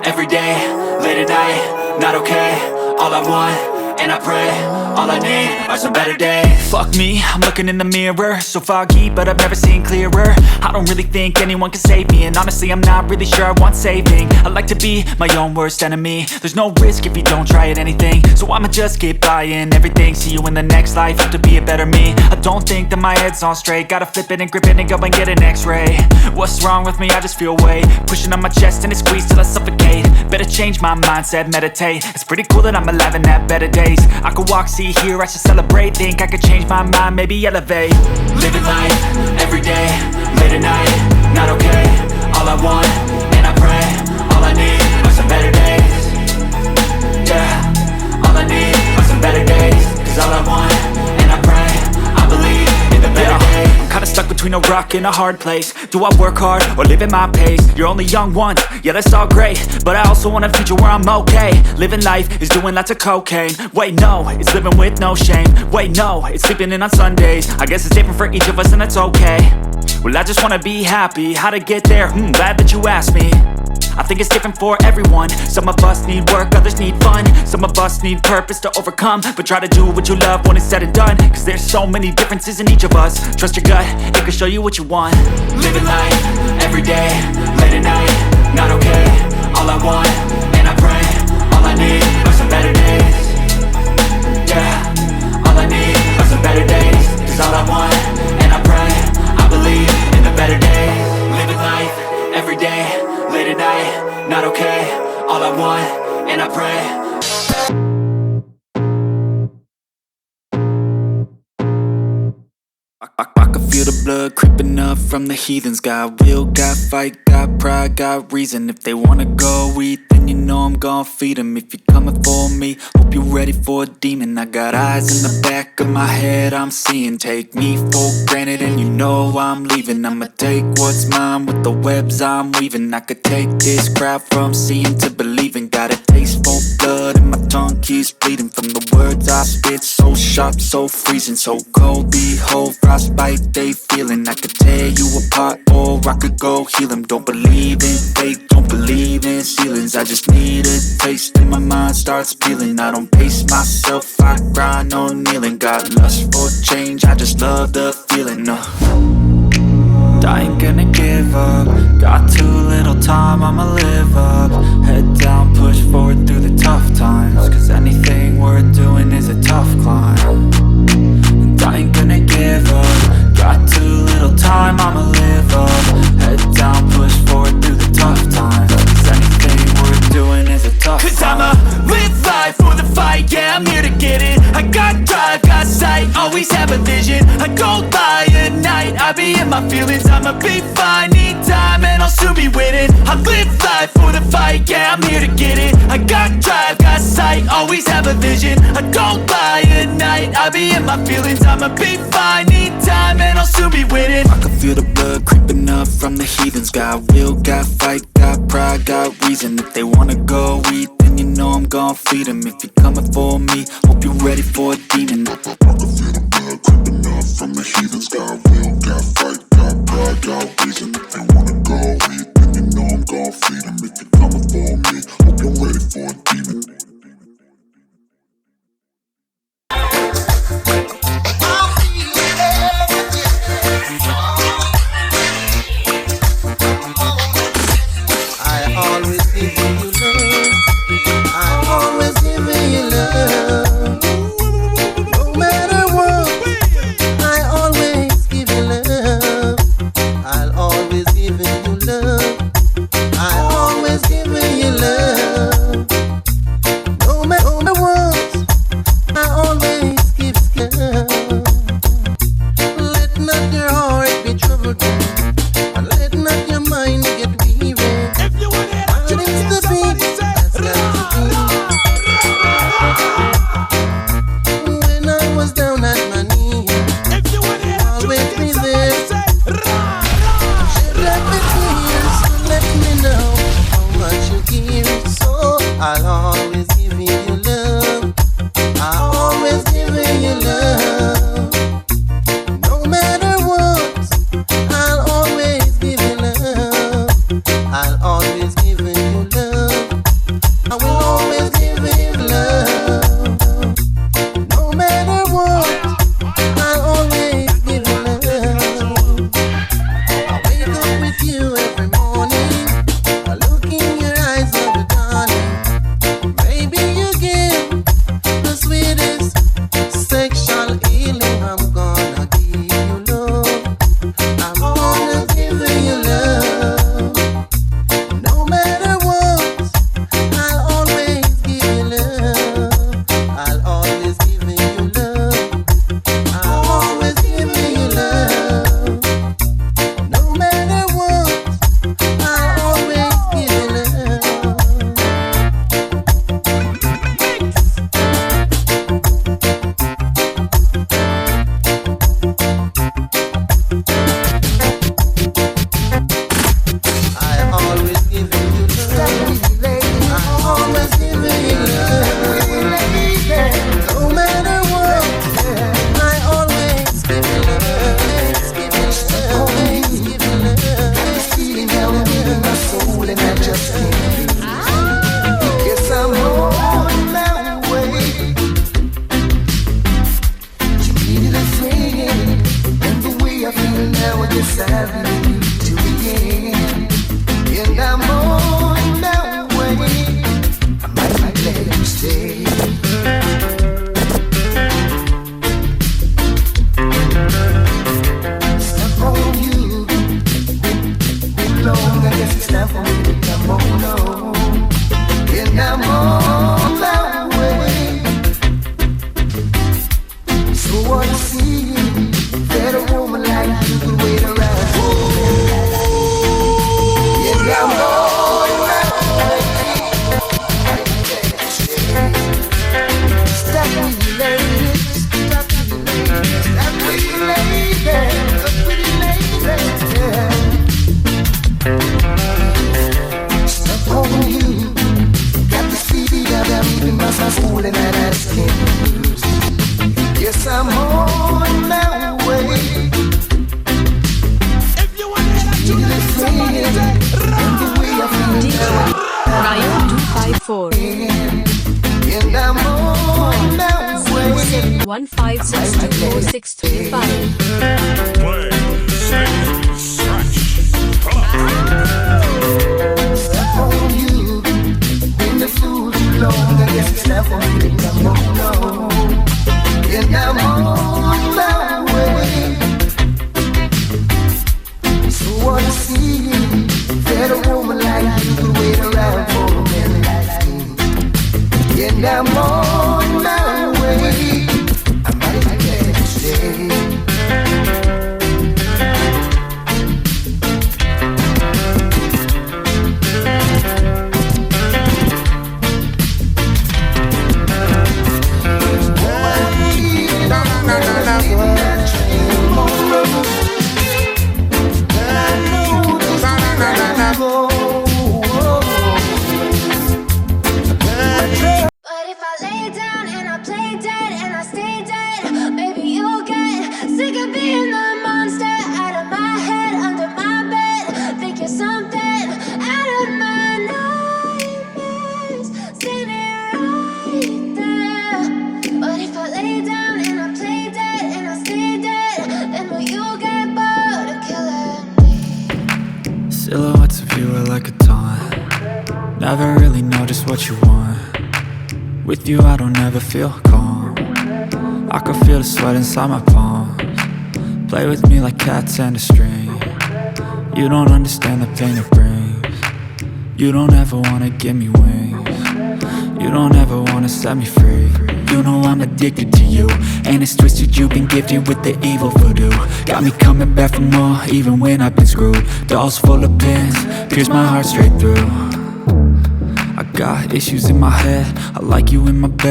every day, late at night, not okay. All I want, and I pray, all I need are some better days. Fuck me, I'm looking in the mirror, so foggy, but I've never seen clearer. I don't really think anyone can save me, and honestly I'm not really sure I want saving. I like to be my own worst enemy. There's no risk if you don't try at anything, so I'ma just keep buying everything. See you in the next life, have to be a better me. I don't think that my head's on straight, gotta flip it and grip it and go and get an x-ray. What's wrong with me? I just feel weight pushing on my chest and it squeezes till I suffocate. Better change my mindset, meditate. It's pretty cool that I'm alive and have better days. I could walk, see, hear, I should celebrate. Think I could change my mind, maybe elevate. Living life, every day, late at night, not okay. All I want, and I pray, all I need are some better days. Yeah, all I need are some better days. Cause all I want, and I pray, I believe in the better days. I'm kinda stuck between a rock and a hard place. Do I work hard or live at my pace? You're only young once, yeah that's all great, but I also want a future where I'm okay. Living life is doing lots of cocaine. Wait no, it's living with no shame. Wait no, it's sleeping in on Sundays. I guess it's different for each of us and that's okay. Well I just wanna be happy, how to get there? Glad that you asked me. I think it's different for everyone. Some of us need work, others need fun. Some of us need purpose to overcome. But try to do what you love when it's said and done. Cause there's so many differences in each of us. Trust your gut, it can show you what you want. Living life, every day, late at night, not okay. All I want, and I pray, all I need are some better days. Yeah, all I need are some better days. Cause all I want, and I pray, I believe in the better days. Living life, every day, late at night, not okay. All I want, and I pray. I can feel the blood creeping up from the heathens. Got will, got fight, got pride, got reason. If they wanna go eat, then you know I'm gon' feed them. If you're coming for me, hope you're ready for a demon. I got eyes in the back of my head, I'm seeing. Take me for granted and you know I'm leaving. I'ma take what's mine with the webs I'm weaving. I could take this crowd from seeing to believing. Got a taste for blood and my tongue keeps bleeding. From the words I spit, so sharp, so freezing. So cold, behold, frostbite they feeling. I could tear you apart or I could go heal them. Don't believe in fate, don't believe in ceilings. I just need a taste and my mind starts peeling. I don't pace myself, I grind on kneeling. Got lust for change, I just love the feeling. I ain't gonna give up. Got too little time, I'ma live up. Head down, push forward through the tough times. Cause anything worth doing is a tough climb. And I ain't gonna give up. Got too little time, I'ma live up. Head down, push forward through the tough times. Cause anything worth doing is a tough climb. Cause I'ma live life for the fight, yeah I'm here to get it. I got drive, got sight, always have a vision. I don't lie at night, I be in my feelings. I'ma be fine, need time and I'll soon be winning. I live life for the fight, yeah I'm here to get it. I got drive, got sight, always have a vision. I don't lie at night, I be in my feelings. I'ma be fine, need time and I'll soon be winning. I can feel the blood creeping up from the heathens. Got will, got fight, got pride, got reason. If they wanna go eat, then you know I'm gon' feed them. If you're coming for me, hope you're ready for a demon. I can feel the blood creeping up from the heathens. Got will, got fight, got pride, got reason. If they wanna go eat, then you know I'm gon' feed them. If you're coming for me, hope you're ready for a demon. No matter So what you see, that a woman like you could wait around. Yeah, I'm going around. Stop me, lady. Stop me, lady. Stop me, lady. A pretty lady. Stop on you. Got the CD down, even my soul and I'm asking. Yes, I'm on my way. If you want to hear that tune, let somebody say BRIAOH254 and I'm on my way. 1562465. play, sing, scratch, pull Stop on you. Been the fool too long. I guess it's not for me. No. And I'm on my way. So what you see, that a woman like you could wait around for a man like me. And I'm on my way. I might get to stay. But if I lay down and I play dead and I stay dead, maybe you'll get sick of being the monster out of my head, under my bed. Think you're something out of my nightmares, standing right there. But if I lay down and I play dead and I stay dead, then will you get bored of killing me? Silhouettes of you are like a taunt. Never really know just what you want. With you I don't ever feel calm. I can feel the sweat inside my palms. Play with me like cats and a string. You don't understand the pain it brings. You don't ever wanna give me wings. You don't ever wanna set me free. You know I'm addicted to you, and it's twisted, you've been gifted with the evil voodoo. Got me coming back for more, even when I've been screwed. Dolls full of pins, pierce my heart straight through. I got issues in my head, I like you in my bed.